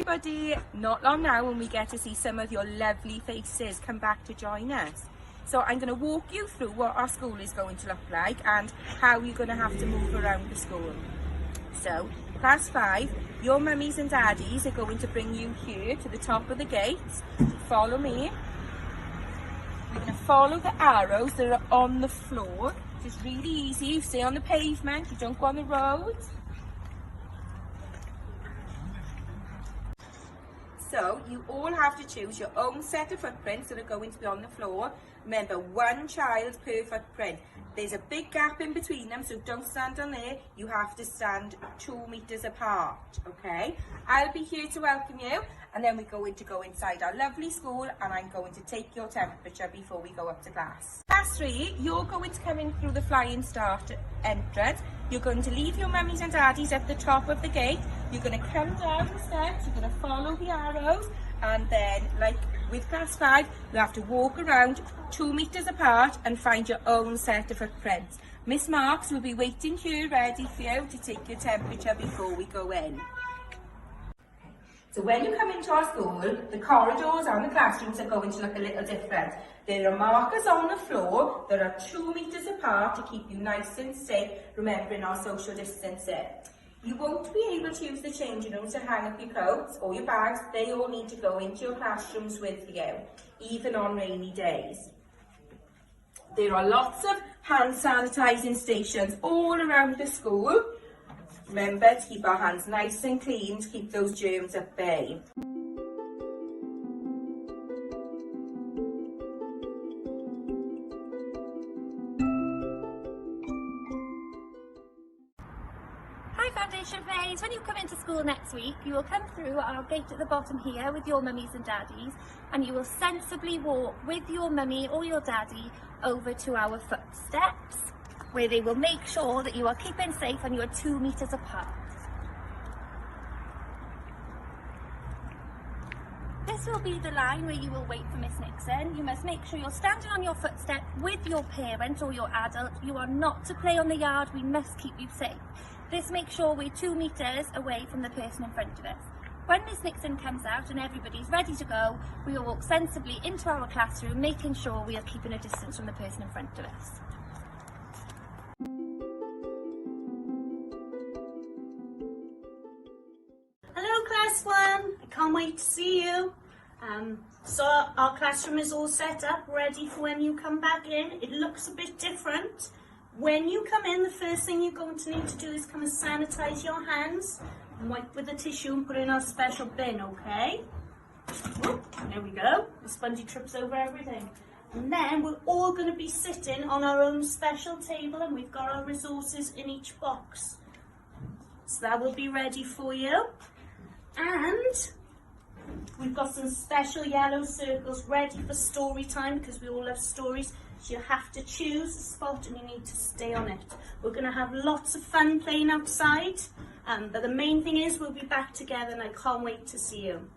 Everybody, not long now when we get to see some of your lovely faces come back to join us. So I'm going to walk you through what our school is going to look like and how you're going to have to move around the school. So, class 5, your mummies and daddies are going to bring you here to the top of the gate. Follow me. We're going to follow the arrows that are on the floor. It's really easy. You stay on the pavement, you don't go on the road. So you all have to choose your own set of footprints that are going to be on the floor. Remember, one child per footprint. There's a big gap in between them, so don't stand on there. You have to stand 2 meters apart, okay? I'll be here to welcome you, and then we're going to go inside our lovely school, and I'm going to take your temperature before we go up to class. Class 3, you're going to come in through the Flying Start entrance. You're going to leave your mummies and daddies at the top of the gate. You're going to come down the steps, you're going to follow the arrows, and then, like with class 5, you have to walk around 2 meters apart and find your own set of footprints. Miss Marks will be waiting here ready for you to take your temperature before we go in. So when you come into our school, the corridors and the classrooms are going to look a little different. There are markers on the floor that are 2 meters apart to keep you nice and safe, remembering our social distancing. You won't be able to use the changing rooms to hang up your coats or your bags. They all need to go into your classrooms with you, even on rainy days. There are lots of hand sanitising stations all around the school. Remember to keep our hands nice and clean to keep those germs at bay. Foundation phase. When you come into school next week, you will come through our gate at the bottom here with your mummies and daddies, and you will sensibly walk with your mummy or your daddy over to our footsteps, where they will make sure that you are keeping safe and you are 2 meters apart. This will be the line where you will wait for Miss Nixon. You must make sure you're standing on your footstep with your parent or your adult. You are not to play on the yard. We must keep you safe. This makes sure we're 2 meters away from the person in front of us. When Miss Nixon comes out and everybody's ready to go, we will walk sensibly into our classroom, making sure we are keeping a distance from the person in front of us. Hello class 1, I can't wait to see you. So our classroom is all set up, ready for when you come back in. It looks a bit different. When you come in, the first thing you're going to need to do is come and sanitize your hands and wipe with a tissue and put in our special bin, okay? Whoop, there we go. The spongy trips over everything. And then we're all going to be sitting on our own special table, and we've got our resources in each box. So that will be ready for you. And we've got some special yellow circles ready for story time, because we all love stories. So you have to choose a spot and you need to stay on it. We're going to have lots of fun playing outside, but the main thing is we'll be back together, and I can't wait to see you.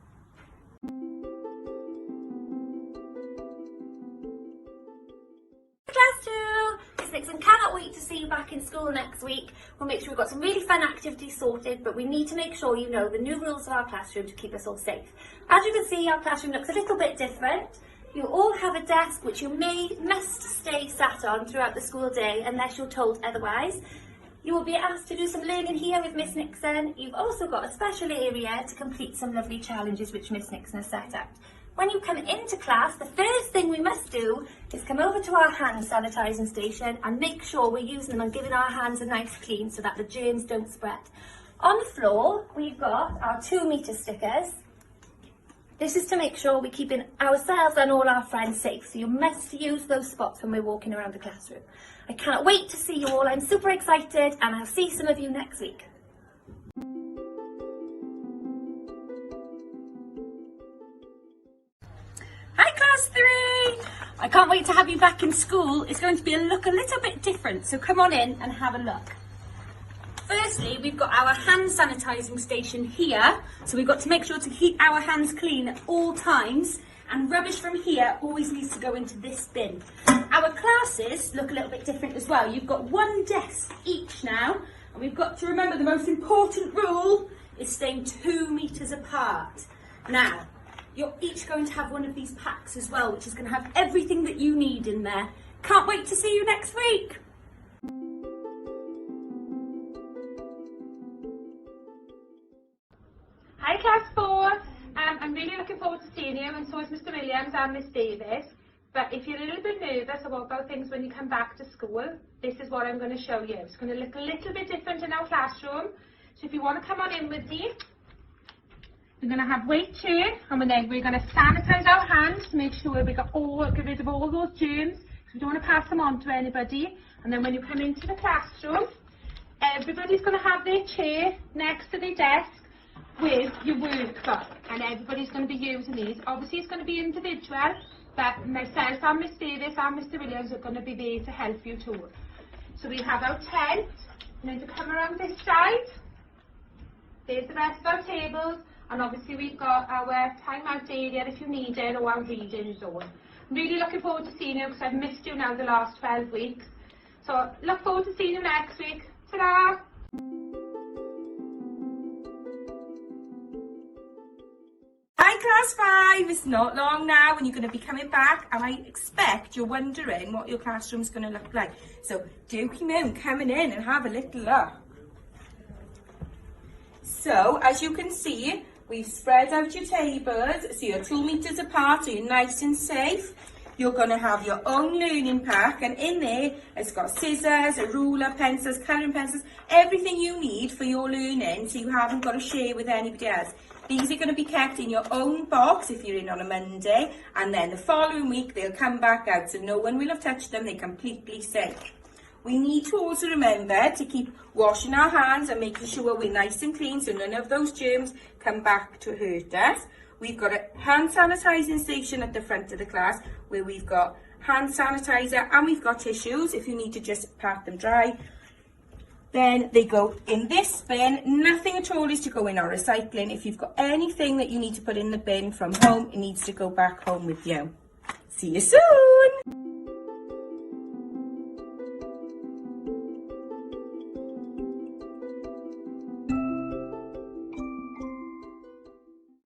Class 2, Miss Nixon cannot wait to see you back in school next week. We'll make sure we've got some really fun activities sorted, but we need to make sure you know the new rules of our classroom to keep us all safe. As you can see, our classroom looks a little bit different. You all have a desk which you must stay sat on throughout the school day unless you're told otherwise. You will be asked to do some learning here with Miss Nixon. You've also got a special area to complete some lovely challenges which Miss Nixon has set out. When you come into class, the first thing we must do is come over to our hand sanitising station and make sure we're using them and giving our hands a nice clean so that the germs don't spread. On the floor, we've got our 2 meter stickers. This is to make sure we're keeping ourselves and all our friends safe, so you must use those spots when we're walking around the classroom. I cannot wait to see you all. I'm super excited, and I'll see some of you next week. Hi class 3! I can't wait to have you back in school. It's going to look a little bit different, so come on in and have a look. Firstly, we've got our hand sanitising station here, so we've got to make sure to keep our hands clean at all times, and rubbish from here always needs to go into this bin. Our classes look a little bit different as well. You've got one desk each now, and we've got to remember the most important rule is staying 2 meters apart. Now, you're each going to have one of these packs as well, which is going to have everything that you need in there. Can't wait to see you next week. Hi Class 4, I'm really looking forward to seeing you, and so is Mr Williams and Miss Davis. But if you're a little bit nervous about things when you come back to school, this is what I'm going to show you. It's going to look a little bit different in our classroom. So if you want to come on in with me, we're going to have weight chair, and then we're going to sanitize our hands to make sure we get rid of all those germs, because we don't want to pass them on to anybody. And then when you come into the classroom, everybody's going to have their chair next to their desk with your workbook, and everybody's going to be using these. Obviously it's going to be individual, but myself and Miss Davis and Mr Williams are going to be there to help you too. So we have our tent, and then to come around this side, there's the rest of our tables, and obviously we've got our time out area if you need it, or our reading zone. I'm really looking forward to seeing you because I've missed you now the last 12 weeks. So look forward to seeing you next week. Ta-da! Hi Class 5, it's not long now when you're going to be coming back, and I expect you're wondering what your classroom's going to look like. So do coming in and have a little look. So as you can see, we've spread out your tables so you're 2 meters apart, so you're nice and safe. You're going to have your own learning pack, and in there it's got scissors, a ruler, pencils, colouring pencils, everything you need for your learning, so you haven't got to share with anybody else. These are going to be kept in your own box if you're in on a Monday, and then the following week they'll come back out, so no one will have touched them. They're completely safe. We need to also remember to keep washing our hands and making sure we're nice and clean, so none of those germs come back to hurt us. We've got a hand sanitising station at the front of the class where we've got hand sanitizer and we've got tissues if you need to just pat them dry. Then they go in this bin. Nothing at all is to go in our recycling. If you've got anything that you need to put in the bin from home, it needs to go back home with you. See you soon!